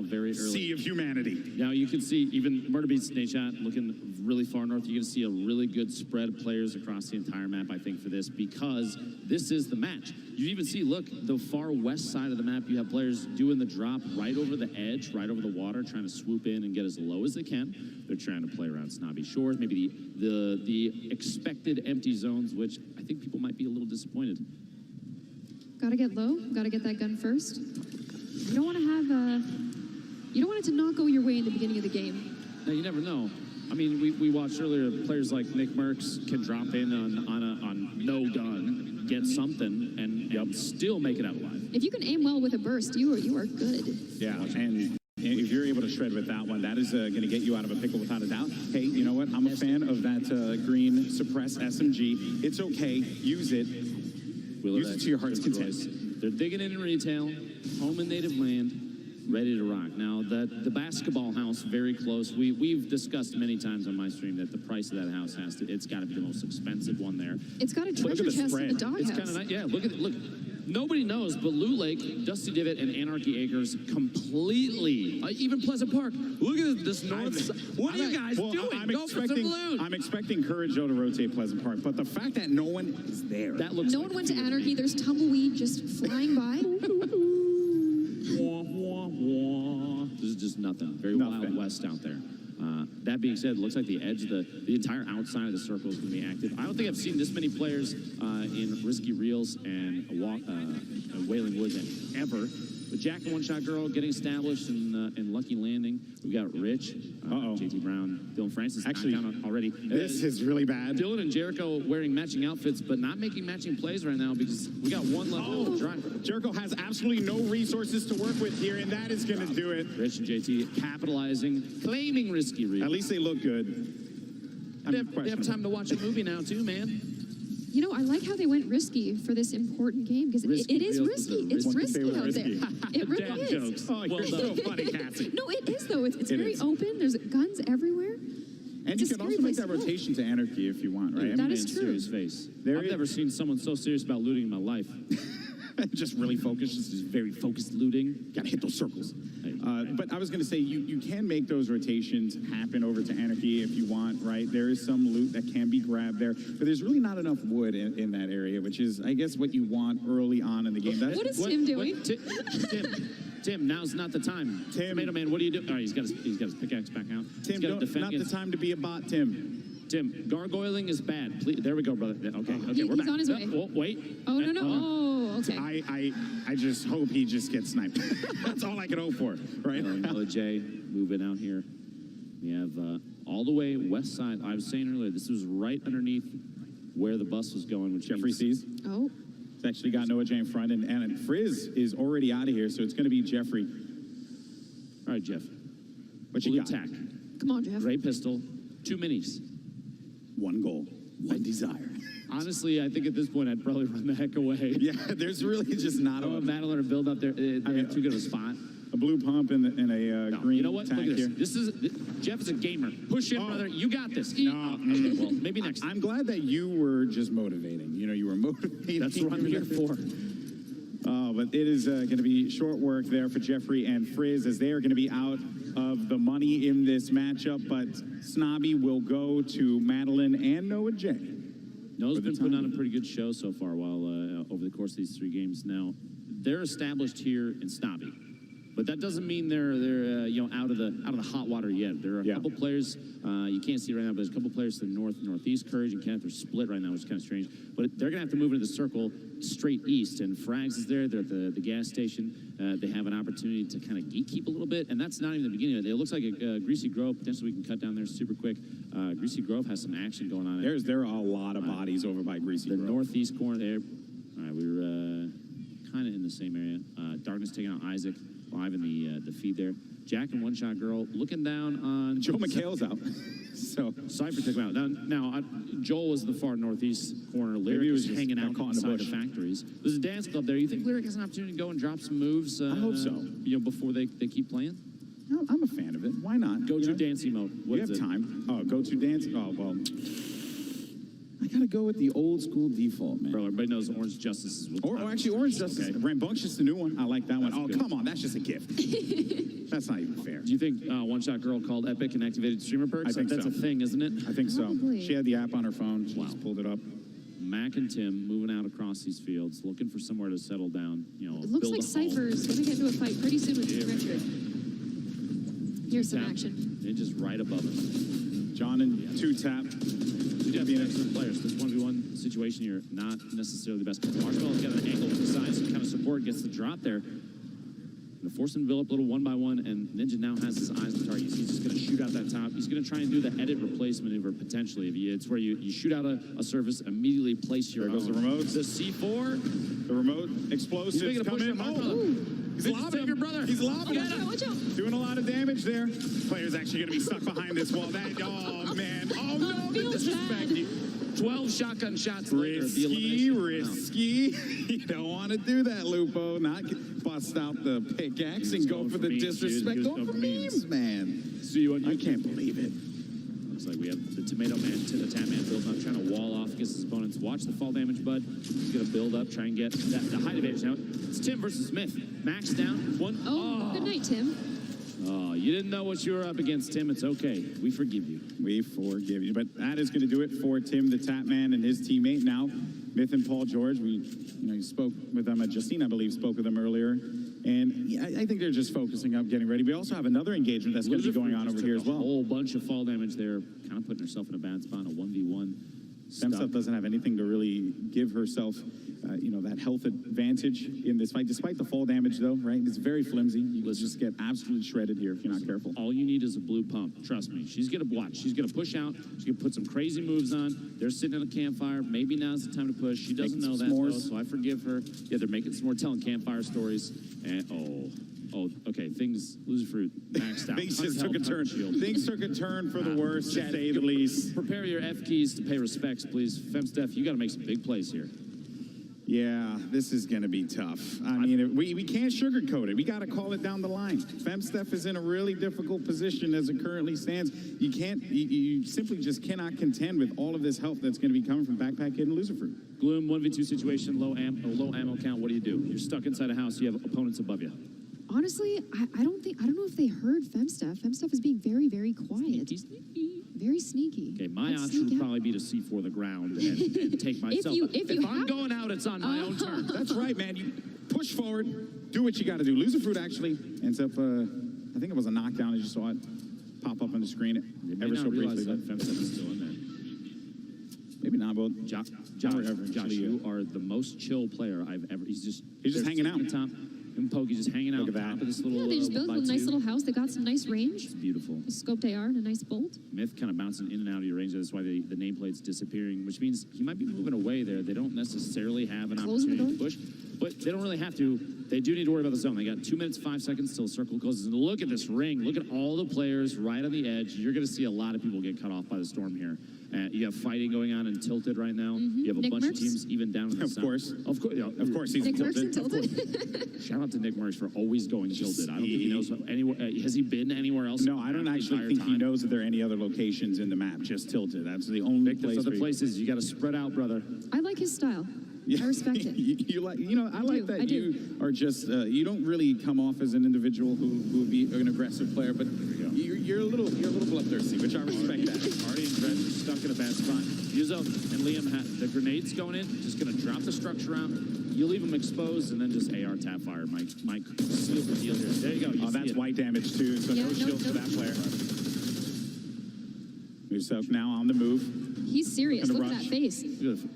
very early. Sea of humanity. Now you can see even Murder Beats Nate shot looking really far north. You're going to see a really good spread of players across the entire map, I think, for this, because this is the match. You even see, look, the far west side of the map, you have players doing the drop right over the edge, right over the water, trying to swoop in and get as low as they can. They're trying to play around Snobby Shores, maybe the expected empty zones, which I think people might be a little disappointed. Gotta get low, gotta get that gun first. You don't want to have you don't want it to not go your way in the beginning of the game. Now, you never know. I mean, we watched earlier, players like Nick Merckx can drop in on no gun, get something, and still make it out alive. If you can aim well with a burst, you are good. Yeah, and if you're able to shred with that one, that is going to get you out of a pickle without a doubt. Hey, you know what? I'm a fan of that green suppress SMG. It's okay. Use it. Use it to your heart's content. They're digging in retail, home and native land, ready to rock. Now, the basketball house, very close. We've discussed many times on my stream that the price of that house it's got to be the most expensive one there. It's got a treasure chest in the doghouse. It's kind of nice. Yeah, look at it. Look. Nobody knows, but Lou Lake, Dusty Divot, and Anarchy Acres completely, even Pleasant Park. Look at this north side. What are you guys doing? I'm expecting Courage Joe to rotate Pleasant Park, but the fact that no one is there. That looks no one went to Anarchy. There's tumbleweed just flying by. There's just nothing. Very wild west out there. That being said, it looks like the edge of the entire outside of the circle is going to be active. I don't think I've seen this many players in Risky Reels and Wailing Woods ever. But Jack and One Shot Girl getting established in Lucky Landing. We've got Rich, JT Brown, Dylan Francis. Actually, already. This is really bad. Dylan and Jericho wearing matching outfits, but not making matching plays right now because we got one level of drive. Jericho has absolutely no resources to work with here, and that is going to do it. Rich and JT capitalizing, claiming Risky Reels. At least they look good. They have time to watch a movie now, too, man. You know, I like how they went risky for this important game because it is risky. It's risky out there. It really is. Jokes. Oh, you're so funny, Cassie. No, it is though. It's very open. There's guns everywhere. And you can also make that rotation to Anarchy if you want, right? That is true. Serious face. I've never seen someone so serious about looting in my life. Just really focused. Just very focused looting. Gotta hit those circles. But I was going to say, you can make those rotations happen over to Anarchy if you want, right? There is some loot that can be grabbed there, but there's really not enough wood in that area, which is, I guess, what you want early on in the game. What is Tim doing? Tim, now's not the time. Tomato Man, what are you doing? Oh, he's got his pickaxe back out. Tim, not the time to be a bot, Tim. Tim, gargoyling is bad. Please, there we go, brother. Okay, we're back. He's on his way. Oh, wait. Oh, no. Oh, okay. I just hope he just gets sniped. That's all I can hope for, right? Jay moving out here. We have all the way west side. I was saying earlier, this was right underneath where the bus was going, which Jeffrey sees. Oh. It's actually got Noah J in front, and Frizz is already out of here, so it's going to be Jeffrey. All right, Jeff. What you got? Attack. Come on, Jeff. Ray pistol, 2 minis. One goal, one desire. Honestly, I think at this point I'd probably run the heck away. Yeah, there's really just not a battle or build up there. They have too good of a spot. A blue pump and a green. You know what? Look at this. Here. Jeff is a gamer. Push in, brother. You got this. No. Okay, well, maybe next time. I'm glad that you were just motivating. You know, you were motivating. That's what I'm here for. But it is going to be short work there for Jeffrey and Frizz as they are going to be out of the money in this matchup. But Snobby will go to Madeline and Noah J. Noah's been putting on a pretty good show so far over the course of these 3 games. Now, they're established here in Snobby. But that doesn't mean they're out of the hot water yet. There are a couple players you can't see right now, but there's a couple players to the north, northeast. Courage and Kenneth are split right now, which is kind of strange. But they're gonna have to move into the circle straight east. And Frags is there. They're at the gas station. They have an opportunity to kind of gatekeep a little bit, and that's not even the beginning of it. It looks like a Greasy Grove. Potentially, we can cut down there super quick. Greasy Grove has some action going on. There are a lot of bodies over by Greasy Grove. The northeast corner there. All right, we were kind of in the same area. Darkness taking out Isaac. Live in the feed there. Jack and One Shot Girl looking down on... Joe McHale's out. So Cypher took him out. Now Joel was in the far northeast corner. Lyric was hanging out inside the factories. There's a dance club there. You think Lyric has an opportunity to go and drop some moves? I hope so. Before they keep playing? No, I'm a fan of it. Why not? Go to dancing mode. You have time. Oh, go to dance? Oh, well... I gotta go with the old school default, man. Bro, everybody knows Orange Justice is... Or actually, Orange Justice. Okay. Rambunctious, the new one. I like that one. That's Oh, good. come on. That's just a gift. That's not even fair. Do you think One Shot Girl called Epic and activated streamer perks? I think That's so. a thing, isn't it? I think so. Probably. She had the app on her phone. She Wow. just pulled it up. Mac and Tim moving out across these fields, looking for somewhere to settle down. You know, It looks build like a home. Cypher's going to get into a fight pretty soon with Yeah, Team for Richard. Here's some Tap. action. Ninja's right above us. John and two tap. We do have excellent players. This 1v1 situation here, not necessarily the best. Marshmallow's got an angle to the side, some kind of support, gets the drop there. Gonna force him to build up a little one by one, and Ninja now has his eyes on the target. He's just gonna shoot out that top. He's gonna try and do the edit replace maneuver potentially. It's where you shoot out a surface, immediately place your There goes own. the remote. The C4. The remote explosives He's making a push come in. on Marshmallow. He's Ninja's lobbing your brother. He's lobbing. Watch out, watch out. Doing a lot of damage there. Player's actually going to be stuck behind this wall. Oh, man. Oh, no. The feels disrespect. bad. 12 shotgun shots later. The Risky, elimination. risky. You don't want to do that, Lupo. Not bust out the pickaxe and go going for for the memes, dude. disrespect. He was Going for going for memes. memes, man. See you on I YouTube. can't believe it. Looks like we have the Tomato Man to the Tap Man build up, trying to wall off against his opponents. Watch the fall damage, bud. He's going to build up, try and get the height advantage. Now, it's Tim versus Smith. Max down. One. Oh, good night, Tim. Oh, you didn't know what you were up against, Tim. It's okay. We forgive you. We forgive you. But that is going to do it for Tim, the Tap Man, and his teammate. Now, Myth and Paul George, you spoke with them. Justine, I believe, spoke with them earlier. And yeah, I think they're just focusing up, getting ready. We also have another engagement that's going to be going on over here as A well. whole bunch of fall damage there. Kind of putting herself in a bad spot, a 1v1. Femstuff doesn't have anything to really give herself, that health advantage in this fight. Despite the fall damage, though, right? It's very flimsy. You will just get absolutely shredded here if you're not careful. All you need is a blue pump. Trust me. She's going to watch. She's going to push out. She's going to put some crazy moves on. They're sitting at a campfire. Maybe now's the time to push. She doesn't know that, though, so I forgive her. Yeah, they're making some more telling campfire stories. And, okay. Things, lose fruit, maxed out. Things just took a turn. Things took a turn for the worse, to say the least. Prepare your F keys to pay respects, please. Femsteph, you got to make some big plays here. Yeah, this is going to be tough. I mean, we can't sugarcoat it. We got to call it down the line. Femsteph is in a really difficult position as it currently stands. You simply just cannot contend with all of this help that's going to be coming from Backpack Kid and Lucifer. Gloom, 1v2 situation, low ammo count. What do? You're stuck inside a house. You have opponents above you. Honestly, I don't know if they heard Femstuff. Femstuff is being very, very quiet. Sneaky. Very sneaky. Okay, my Let's option sneak would out. probably be to C4 the ground and take myself. If I'm going out, it's on my own turn. That's right, man. You push forward, do what you got to do. Lucifer actually ends up, I think it was a knockdown. I just saw it pop up on the screen They may ever not so realize briefly. that Femsteph is still in there. Maybe not, but Josh, actually, you are the most chill player I've ever. He's just hanging out. At the top. Him and Pokey just hanging out. Look at that. Top of this little, Yeah, they just built a 1x2. nice little house. They got some nice range. It's beautiful. A scoped AR and a nice bolt. Myth kind of bouncing in and out of your range. That's why the nameplate's disappearing, which means he might be moving away there. They don't necessarily have an Closing the opportunity to door? push, but they don't really have to. They do need to worry about the zone. They got 2 minutes, 5 seconds till circle closes. And look at this ring. Look at all the players right on the edge. You're going to see a lot of people get cut off by the storm here. You have fighting going on in Tilted right now. You have a Nick bunch of Merckx? teams even down in the Of south. course. Of course. Yeah, of course he's Nick tilted. Merckx and Tilted. Shout out to Nick Merckx for always going Tilted. I don't think he knows anywhere. Has he been anywhere else? No, I don't the actually entire think he time? knows that there are any other locations in the map, just Tilted. That's the only There's place. other where you- places. You got to spread out, brother. I like his style. Yeah. I respect it. I like that I do. you are just, you don't really come off as an individual who would be an aggressive player, but you're a little bloodthirsty, which I respect that. Marty and Brett are stuck in a bad spot. Yuzo and Liam had the grenades going in, just going to drop the structure out. You leave them exposed and then just AR tap fire. Mike seal the deal here. There you go. You Oh, see that's it. white damage too, so Yeah, no no, shield for no. that player. Yourself now on the move. He's serious. Gonna Look at rush. that face. Beautiful.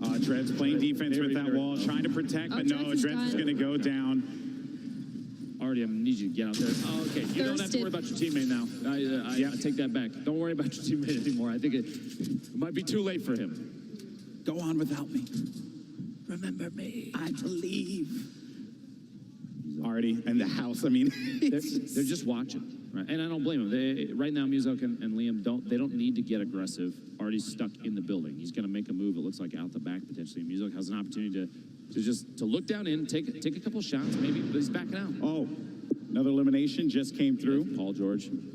Dredd's playing defense Very, with that very wall, well. trying to protect, Oh, but no, Dredz is Dredz is done. going to go down. Artie, I need you to get out there. Oh, okay. You don't have to Thirsted. worry about your teammate now. I take that back. Don't worry about your teammate anymore. I think it might be too late for him. Go on without me. Remember me. I believe. Artie and the house. I mean, They're just watching, right? And I don't blame them. Right now, Muzok and Liam don't need to get aggressive. Artie's stuck in the building. He's going to make a move. It looks like out the back potentially. Muzok has an opportunity to look down in, take a couple shots maybe, but he's backing out. oh, another elimination just came through. Paul George. And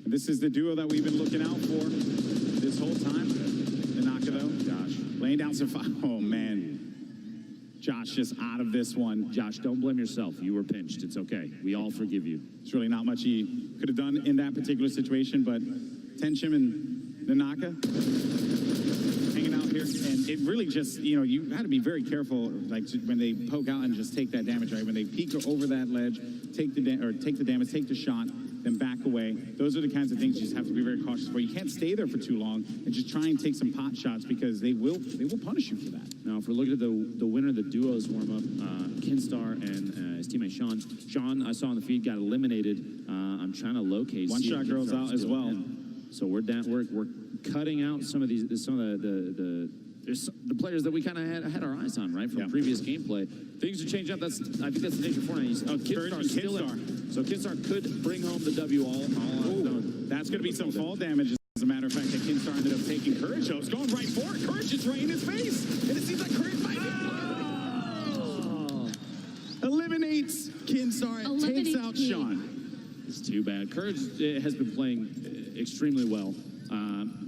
this is the duo that we've been looking out for. this whole time. Nanaka, though. Josh. Laying down some fire. Oh, man. Josh just out of this one. Josh, don't blame yourself. You were pinched. It's okay. We all forgive you. There's really not much he could have done in that particular situation, but Tenshim and Nanaka hanging out here. And it really just, you know, you got to be very careful, like when they poke out and just take that damage, right? When they peek over that ledge, take the damage, take the shot, then back away. Those are the kinds of things you just have to be very cautious for. You can't stay there for too long and just try and take some pot shots because they will punish you for that. Now, if we're looking at the winner of the duos warm-up, Kinstar and his teammate Sean. Sean, I saw on the feed, got eliminated. I'm trying to locate. One shot girls out as well. So we're down. We're cutting out some of these. Some of the players that we kind of had our eyes on, right, from previous gameplay. Things are changing up. I think that's the nature of Fortnite. Kinstar's still in. So Kinstar could bring home the W all on. That's going to be some fall damage. As a matter of fact, that Kinstar ended up taking Courage. It's going right for it. Courage is right in his face. And it seems like Courage might eliminates Kinstar, takes out Sean. It's too bad. Courage has been playing extremely well.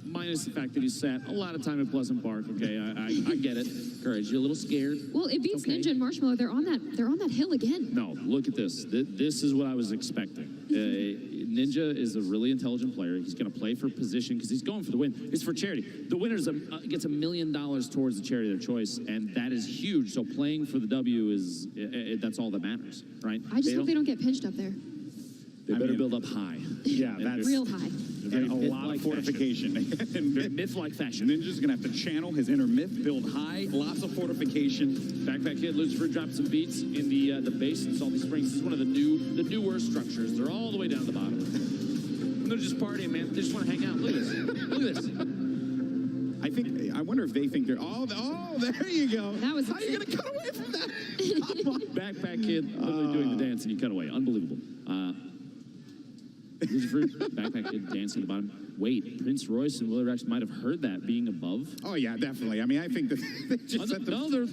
Minus the fact that he sat a lot of time at Pleasant Park. Okay, I get it. Courage, you're a little scared. Well, it beats Ninja and Marshmallow. They're on that hill again. No, look at this. This is what I was expecting. Ninja is a really intelligent player. He's going to play for position because he's going for the win. It's for charity. The winner gets $1 million towards the charity of their choice, and that is huge. So playing for the W is that's all that matters, right? I just hope they don't get pinched up there. They better build up high. Yeah, that's real high. And a lot of fortification. Myth-like fashion. Ninja's going to have to channel his inner myth, build high, lots of fortification. Backpack Kid, Lucifer dropped some beats in the base in Salty Springs. This is one of the newer structures. They're all the way down to the bottom. And they're just partying, man. They just want to hang out. Look at this. Look at this. I wonder if they think they're, oh, there you go. That was How are you going to cut away from that? Backpack Kid literally doing the dance and you cut away. Unbelievable. Lucifer, Backpack Kid dancing at the bottom. Wait, Prince Royce and Willie Rex might have heard that being above. Oh, yeah, definitely. I mean, I think that they just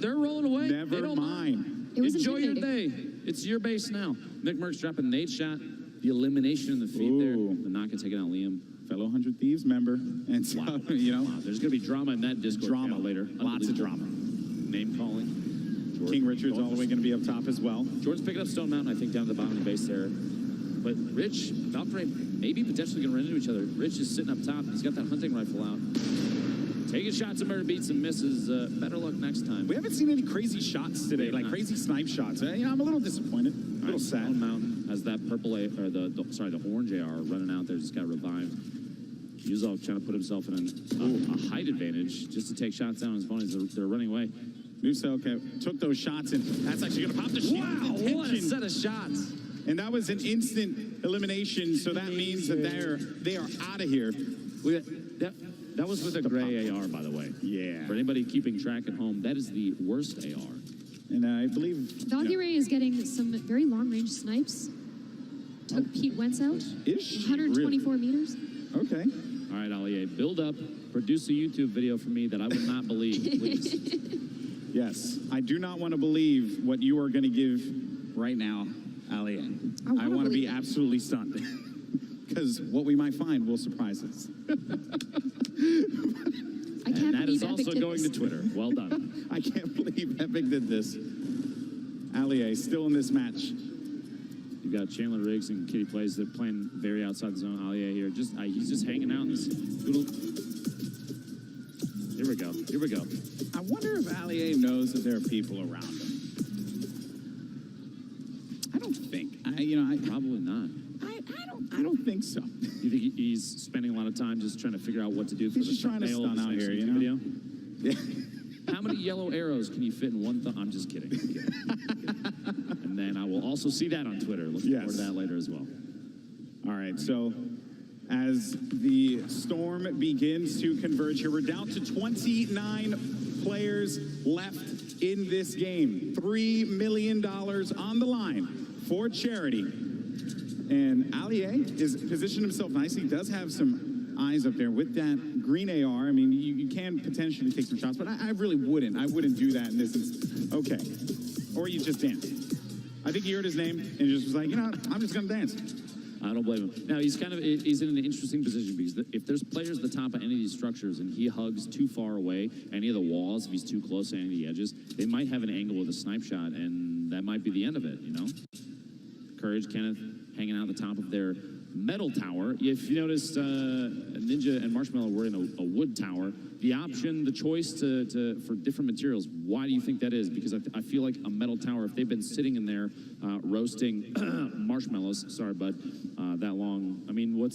they're rolling away. Never they don't mind. It was Enjoy your day. It's your base now. Nick Merckx dropping Nate shot. The elimination in the feed there. The knock and taking out Liam. Fellow 100 Thieves member. And so, you know. Wow, there's going to be drama in that Discord channel later. Lots of drama. Name calling. Jordan, King Richard's all the way going to be up top as well. Jordan's picking up Stone Mountain, I think, down to the bottom of the base there. But Rich, Valkyrie, maybe potentially going to run into each other. Rich is sitting up top. He's got that hunting rifle out. Taking shots at murder beats and misses. Better luck next time. We haven't seen any crazy shots today, like crazy snipe shots. You know, I'm a little disappointed. A little sad. Stone Mountain has that purple the orange AR running out there. Just got revived. Yuzov trying to put himself in a height advantage just to take shots down on his opponents. They're running away. Musa took those shots, and that's actually going to pop the shield. Wow, what a set of shots. And that was an instant elimination, so that means that they are out of here. That was with a gray AR, by the way. Yeah. For anybody keeping track at home, that is the worst AR. And I believe Valkyrie is getting some very long-range snipes. Took Pete Wentz out. 124 meters. Okay. All right, Ali, build up. Produce a YouTube video for me that I would not believe, please. Yes. I do not want to believe what you are going to give right now, Ali. I want to be absolutely stunned. Because what we might find will surprise us. I can't that believe is also Epic going did to Twitter. Well done. I can't believe Epic did this. Ali still in this match. You've got Chandler Riggs and Kitty Plays. They're playing very outside the zone. Alia here. He's just hanging out in this little... Here we go. Here we go. I wonder if Alia knows that there are people around him. I don't think. Probably not. I don't think so. You think he's spending a lot of time just trying to figure out what to do for he's just trying to stun out here, you know? Video? Yeah. How many yellow arrows can you fit in one thumb? I'm just kidding. And then I will also see that on Twitter. Looking forward to that later as well. All right, so as the storm begins to converge here, we're down to 29 players left in this game. $3 million on the line for charity. And Alia is positioned himself nicely. He does have some eyes up there with that green AR. I mean, you can potentially take some shots, but I really wouldn't. I wouldn't do that in this instance. Okay. Or you just dance. I think he heard his name and just was like, you know what? I'm just going to dance. I don't blame him. Now, he's he's in an interesting position because if there's players at the top of any of these structures and he hugs too far away, any of the walls, if he's too close to any of the edges, they might have an angle with a snipe shot, and that might be the end of it, you know? Courage, Kenneth, hanging out at the top of their metal tower. If you noticed, Ninja and Marshmallow were in a wood tower. The option, the choice for different materials, why do you think that is? Because I feel like a metal tower, if they've been sitting in there roasting marshmallows, sorry, bud, that long, I mean, why?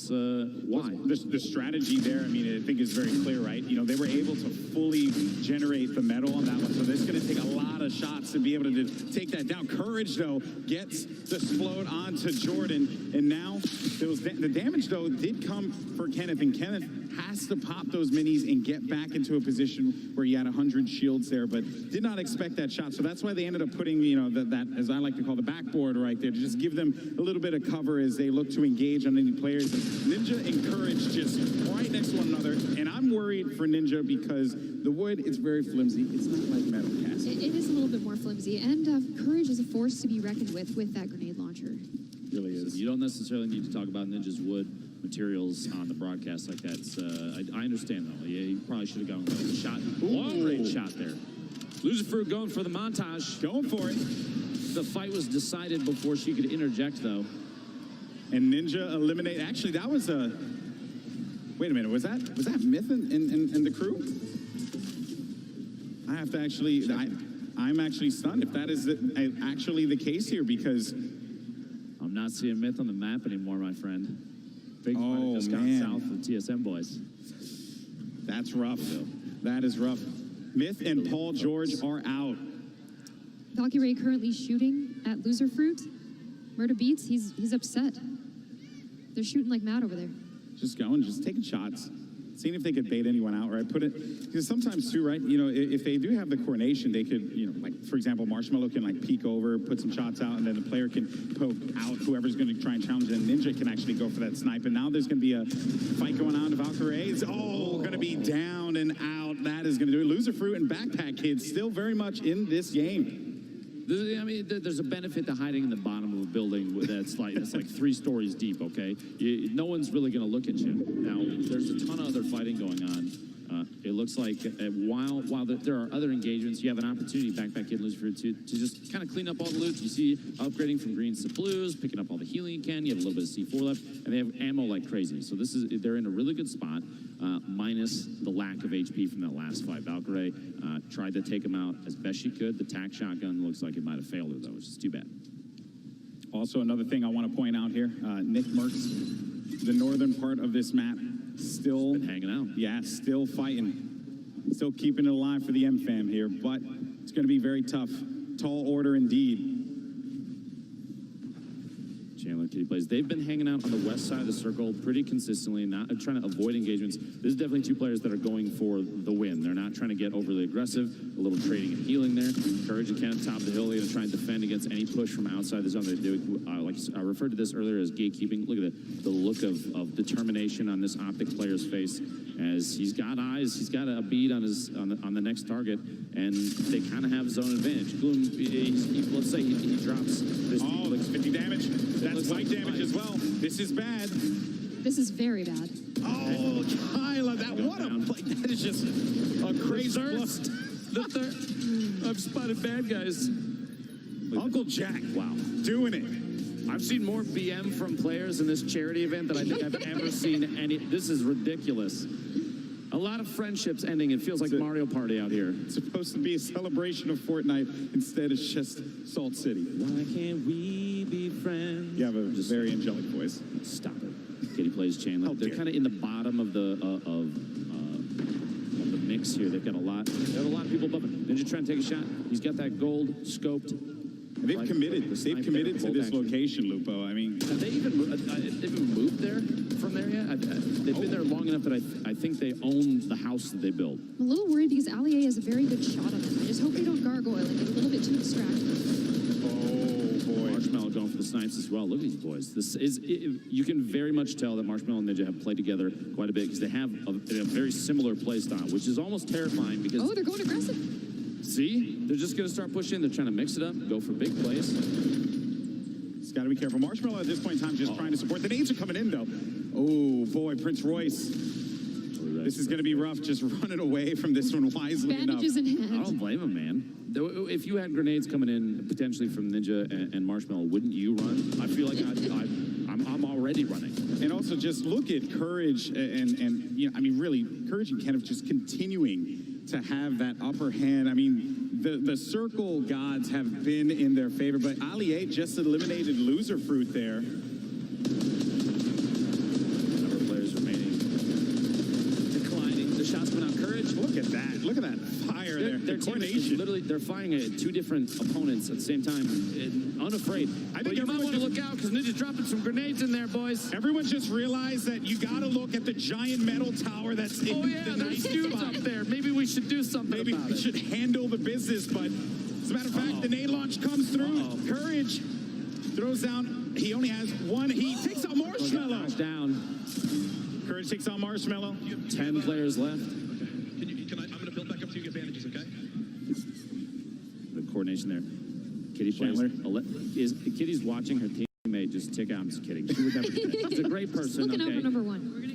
The strategy there, I mean, I think is very clear, right? You know, they were able to fully generate the metal on that one, so it's going to take a lot of shots to be able to take that down. Courage, though, gets the explode onto Jordan, and now the damage, though, did come for Kenneth, and Kenneth has to pop those minis and get back into a position where he had 100 shields there, but did not expect that shot. So that's why they ended up putting, you know, that as I like to call the backboard right there, to just give them a little bit of cover as they look to engage on any players. Ninja and Courage just right next to one another, and I'm worried for Ninja because the wood, it's very flimsy. It's not like metal cast. It is a little bit more flimsy, and Courage is a force to be reckoned with that grenade launcher. Really is. You don't necessarily need to talk about Ninja's wood materials on the broadcast like that. I understand, though. Yeah, you probably should have gone with a shot. Long-range shot there. Loser Fruit going for the montage. Going for it. The fight was decided before she could interject, though. And Ninja eliminate. Actually, that was a. Wait a minute. Was that Myth and the crew? I have to actually. I'm actually stunned if that is actually the case here, because I'm not seeing Myth on the map anymore, my friend. Big fight just got south of TSM boys. That's rough. That is rough. Myth and Paul George are out. Valkyrie currently shooting at Loser Fruit. Murda Beats, he's upset. They're shooting like mad over there. Just taking shots. Seeing if they could bait anyone out, right? Because sometimes too, right? You know, if they do have the coordination, they could, you know, like, for example, Marshmallow can like peek over, put some shots out, and then the player can poke out whoever's going to try and challenge it, and Ninja can actually go for that snipe. And now there's going to be a fight going on. Valkyrie is, going to be down and out. That is going to do it. Loser Fruit and Backpack Kids still very much in this game. I mean, there's a benefit to hiding in the bottom of a building that's like 3 stories deep, okay? No one's really going to look at you. Now, there's a ton of other fighting going on. It looks like while there are other engagements, you have an opportunity, Backpack Kid, Loser Fruit, to just kind of clean up all the loot. You see upgrading from greens to blues, picking up all the healing you can. You have a little bit of C4 left, and they have ammo like crazy. So they're in a really good spot, minus the lack of HP from that last fight. Valkyrie tried to take him out as best she could. The tac shotgun looks like it might have failed her, though, which is too bad. Also, another thing I want to point out here, Nick Merckx, the northern part of this map, still been hanging out. Yeah, still fighting. Still keeping it alive for the M-Fam here, but it's going to be very tough. Tall order indeed. Chandler Kitty Plays. They've been hanging out on the west side of the circle pretty consistently, not trying to avoid engagements. This is definitely 2 players that are going for the win. They're not trying to get overly aggressive. A little trading and healing there. Courage and Kenneth top of the hill. They're going to try and defend against any push from outside the zone. They do, like I referred to this earlier as gatekeeping. Look at the look of determination on this Optic player's face, as he's got eyes. He's got a bead on the next target, and they kind of have zone advantage. Gloom, let's say he drops this. 50 damage. That's light damage as well. This is bad. This is very bad. Oh, Kyla, what a play. That is just a crazy burst. I've spotted bad guys. Uncle Jack, wow, doing it. I've seen more BM from players in this charity event than I think I've ever seen any. This is ridiculous. A lot of friendships ending. It feels like Mario Party out here. It's supposed to be a celebration of Fortnite. Instead, it's just Salt City. Why can't we be friends? You have a very angelic voice. Stop it. Kitty Plays Chandler. They're kind of in the bottom of the mix here. They've got a lot. They have a lot of people above it. Ninja trying to take a shot. He's got that gold scoped. They've committed. They've committed to this location, Lupo. I mean, have they even moved there from there yet? They've been there long enough that I think they own the house that they built. I'm a little worried because Allier has a very good shot on them. I just hope they don't gargoyle and get a little bit too distracted. Oh boy, Marshmallow going for the snipes as well. Look at these boys. You can very much tell that Marshmallow and Ninja have played together quite a bit because they have a very similar play style, which is almost terrifying because they're going aggressive. See? They're just going to start pushing. They're trying to mix it up, go for big plays. Just got to be careful. Marshmallow at this point in time just trying to support. The nades are coming in, though. Oh, boy, Prince Royce. This is going to be rough, just running away from this one wisely Bandages enough. in hand. I don't blame him, man. If you had grenades coming in potentially from Ninja and Marshmallow, wouldn't you run? I feel like I'm already running. And also just look at Courage and you know, I mean, really, Courage and Kenneth just continuing to have that upper hand. I mean, the circle gods have been in their favor, but Ali A just eliminated Loser Fruit there. Number of players remaining. Declining. The shots coming out. Courage. Look at that. Look at that fire there. Their The team is coordination. literally, they're fighting two different opponents at the same time, unafraid. I think But you might everyone want to just- look out because Ninja's dropping some grenades in there, boys. Everyone just realized that you got to look at the giant metal tower that's in Oh yeah, the there's night dudes spot. up there. Maybe we should do something Maybe about we it. should handle the business, but as a matter of fact, the nade launch comes through. Courage throws down. He only has one. He takes out Marshmallow. Knocked down. Courage takes out Marshmallow. 10 players left. I'm going to build back up to you, get bandages, okay? The coordination there. Kitty plays. Chandler. Kitty's watching her teammate just tick out. I'm just kidding. She would never do that. She's a great person. Looking out Okay. for number one.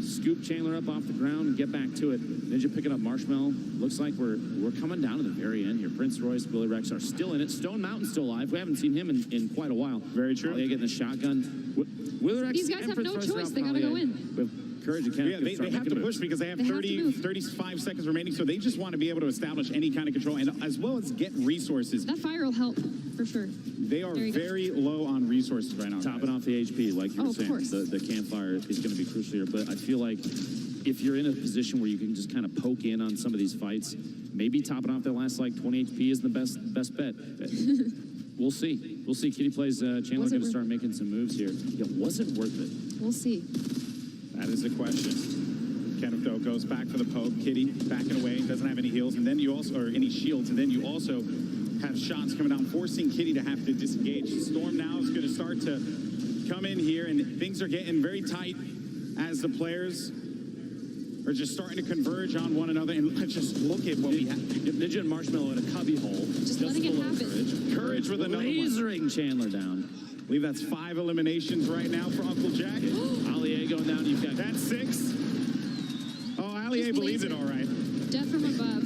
Scoop Chandler up off the ground and get back to it. Ninja picking up Marshmallow. Looks like we're coming down to the very end here. Prince Royce, Billy Rex are still in it. Stone Mountain's still alive. We haven't seen him in quite a while. Very true. They getting the shotgun. Willie Rex These guys and have Prince no Royce are choice. out They gotta probably go in. With Courage and Kenneth. Yeah, they have to push because they have They have to 30, move. 35 seconds remaining, so they just want to be able to establish any kind of control and as well as get resources. That fire will help, for sure. They are There you go. very low on resources right now. Topping guys. off the HP, like you Oh, were of saying. course. The campfire is going to be crucial here. But I feel like if you're in a position where you can just kind of poke in on some of these fights, maybe topping off their last like 20 HP is the best bet. We'll see. We'll see. Kitty plays Chandler Was it going to worth start making some moves here. Yeah, was it worth it? We'll see. That is the question. Kenneth, though, goes back for the poke. Kitty backing away, doesn't have any heals, and then you also, or any shields, and then you also have shots coming down, forcing Kitty to have to disengage. Storm now is going to start to come in here, and things are getting very tight as the players are just starting to converge on one another. And let's just look at what we have. Ninja and Marshmallow in a cubby hole. Just letting it below happen. Courage with another one. Lasering Chandler down. I believe that's 5 eliminations right now for Uncle Jack. Ali A going down. You've got That's 6. Oh, Ali A Just believes it laser. all right. Death from above.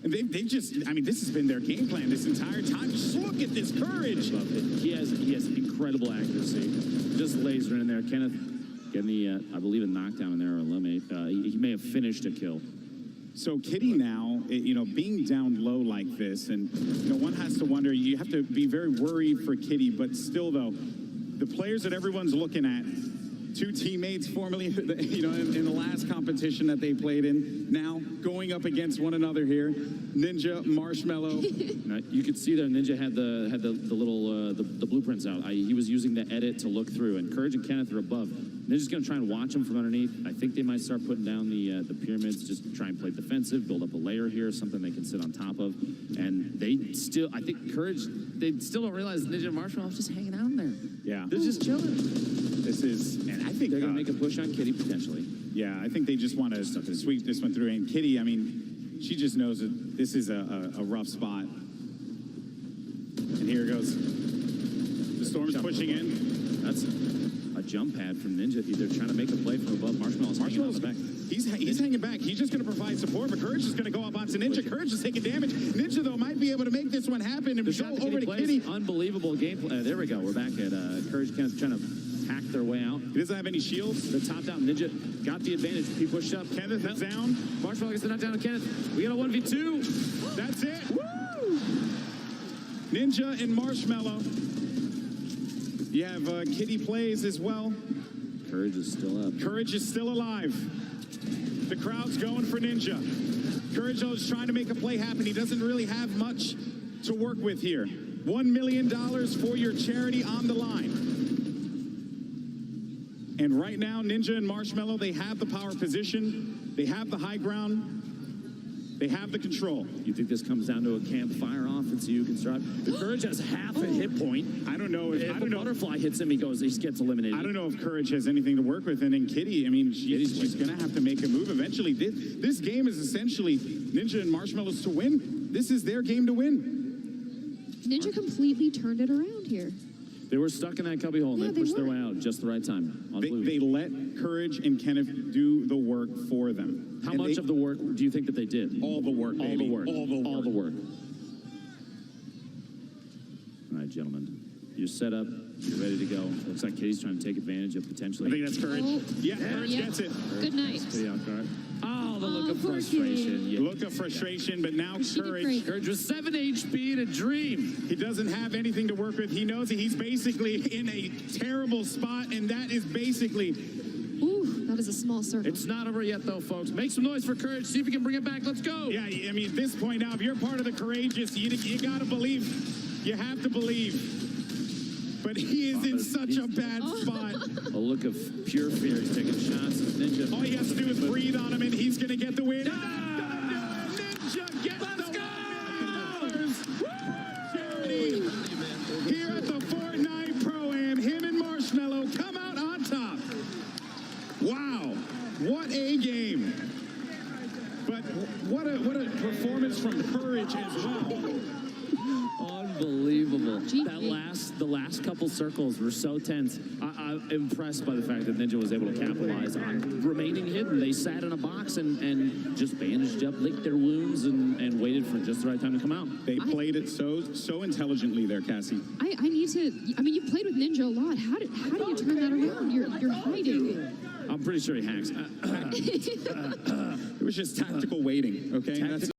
And they just, I mean, this has been their game plan this entire time. Just look at this Courage. He has incredible accuracy. Just lasering in there. Kenneth getting the, I believe, a knockdown in there or eliminate. He may have finished a kill. So Kitty now, you know, being down low like this, and, you know, one has to wonder, you have to be very worried for Kitty, but still, though, the players that everyone's looking at, 2 teammates formerly, you know, in the last competition that they played in, now going up against one another here, Ninja, Marshmallow. You could see there Ninja had the little the blueprints out. He was using the edit to look through, and Courage and Kenneth are above. Ninja's going to try and watch him from underneath. I think they might start putting down the pyramids, just try and play defensive, build up a layer here, something they can sit on top of. And they still, I think Courage, they still don't realize Ninja and Marshmallow just hanging out in there. Yeah. They're just chilling. This is, and I think They're going to make a push on Kitty potentially. yeah, I think they just want to sweep this one through. And Kitty, I mean, she just knows that this is a rough spot. And here goes. The Storm's pushing in. That's a jump pad from Ninja. They're trying to make a play from above. Marshmallow's hanging on the back. He's hanging back. He's just going to provide support, but Courage is going to go up onto Ninja. Courage is taking damage. Ninja, though, might be able to make this one happen. And we go over to Kitty. Unbelievable gameplay. There we go. We're back at Courage Kenneth trying to hack their way out. He doesn't have any shields. The top down Ninja got the advantage. He pushed up. Kenneth is down. Marshmallow gets the knockdown on Kenneth. We got a 1v2. That's it. Woo! Ninja and Marshmallow. You have Kitty plays as well. Courage is still up. Courage is still alive. The crowd's going for Ninja. Courage, though, is trying to make a play happen. He doesn't really have much to work with here. $1 million for your charity on the line. And right now, Ninja and Marshmallow, they have the power position. They have the high ground. They have the control. You think this comes down to a campfire offense you can start? The Courage has half a hit point. I don't know if If a butterfly hits him, he gets eliminated. I don't know if Courage has anything to work with. And then Kitty, I mean, she's going to have to make a move eventually. This game is essentially Ninja and Marshmallow's to win. This is their game to win. Ninja completely turned it around here. They were stuck in that cubby hole, and Yeah, they they pushed their were. way out at just the right time. They let Courage and Kenneth do the work for them. How And much of the work do you think that they did? all the work, All baby. the work. All the work. All the work. All right, gentlemen. You're set up. You're ready to go. Looks like Kitty's trying to take advantage of potentially. I think that's Courage. Oh. Yeah, Courage Yeah. gets it. Good night. Kitty off guard. Oh, the look of poor frustration. Kitty. Yeah. Look of frustration, but now She did Courage. great. Courage was 7 HP in a dream. He doesn't have anything to work with. He knows that he's basically in a terrible spot, and that is basically. Ooh, that is a small circle. It's not over yet, though, folks. Make some noise for Courage. See if we can bring it back. Let's go. Yeah, I mean, at this point now, if you're part of the courageous, you gotta believe. You have to believe. But he is in such a bad spot. A look of pure fear. He's taking shots at Ninja. All he has to do is breathe on him, and he's gonna get the win. Ninja gets the win. Charity here at the Fortnite Pro-Am. Him and Marshmallow come out on top. Wow, what a game! But what a performance from Courage as well. Unbelievable. GG. The last couple circles were so tense. I'm impressed by the fact that Ninja was able to capitalize on remaining hidden. They sat in a box and just bandaged up, licked their wounds, and waited for just the right time to come out. They played it so intelligently there, Cassie. I need to. I mean, you played with Ninja a lot. How do you turn that around? You're hiding. I'm pretty sure he hacks. It was just tactical waiting, okay? That's